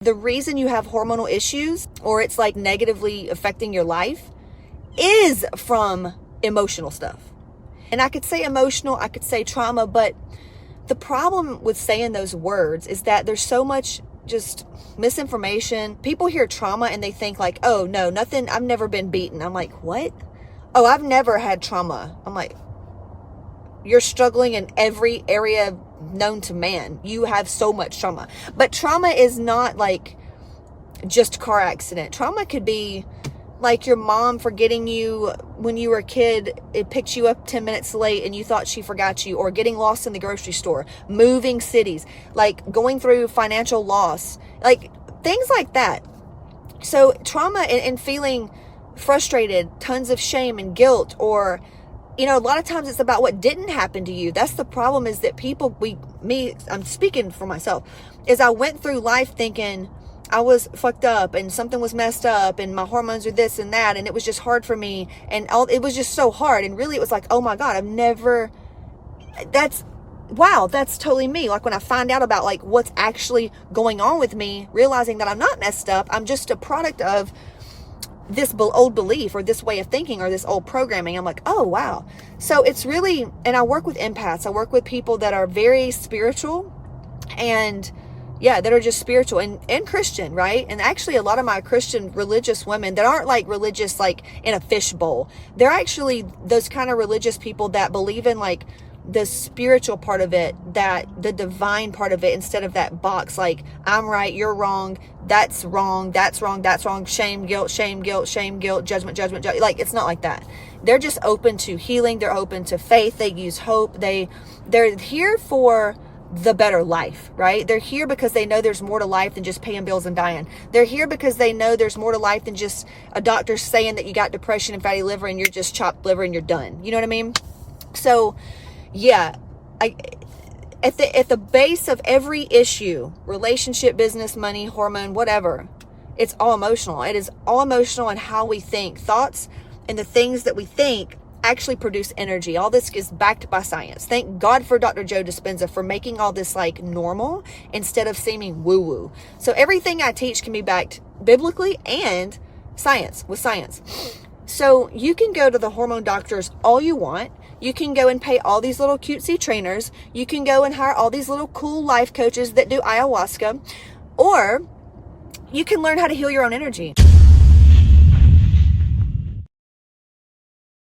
The reason you have hormonal issues or it's like negatively affecting your life is from emotional stuff. And I could say emotional, I could say trauma, but the problem with saying those words is that there's so much just misinformation. People hear trauma and they think like, oh no, nothing, I've never been beaten. I'm like, what? Oh, I've never had trauma. I'm like, you're struggling in every area known to man. You have so much trauma. But trauma is not like just car accident. Trauma could be like your mom forgetting you when you were a kid. It picked you up 10 minutes late and you thought she forgot you, or getting lost in the grocery store, moving cities, like going through financial loss, like things like that. So trauma and feeling frustrated, tons of shame and guilt, or, you know, a lot of times it's about what didn't happen to you. That's the problem, is that people, I'm speaking for myself, is I went through life thinking I was fucked up and something was messed up and my hormones are this and that, and it was just hard for me, and it was just so hard. And really it was like, oh my God, that's totally me. Like when I find out about like what's actually going on with me, realizing that I'm not messed up, I'm just a product of this old belief or this way of thinking or this old programming. I'm like, oh wow. So it's really, and I work with empaths. I work with people that are very spiritual and that are just spiritual and Christian, right? And actually a lot of my Christian religious women that aren't like religious, like in a fishbowl, they're actually those kind of religious people that believe in like the spiritual part of it, that the divine part of it, instead of that box, like I'm right, you're wrong, that's wrong, that's wrong, that's wrong, shame, guilt, shame, guilt, shame, guilt, judgment, judgment, like it's not like that. They're just open to healing. They're open to faith. They use hope. They're here for the better life, right? They're here because they know there's more to life than just paying bills and dying. They're here because they know there's more to life than just a doctor saying that you got depression and fatty liver and you're just chopped liver and you're done. You know what I mean? So yeah, at the base of every issue, relationship, business, money, hormone, whatever, it's all emotional. It is all emotional, and how we think. Thoughts and the things that we think actually produce energy. All this is backed by science. Thank God for Dr. Joe Dispenza for making all this like normal instead of seeming woo-woo. So everything I teach can be backed biblically and with science. So you can go to the hormone doctors all you want. You can go and pay all these little cutesy trainers. You can go and hire all these little cool life coaches that do ayahuasca, or you can learn how to heal your own energy.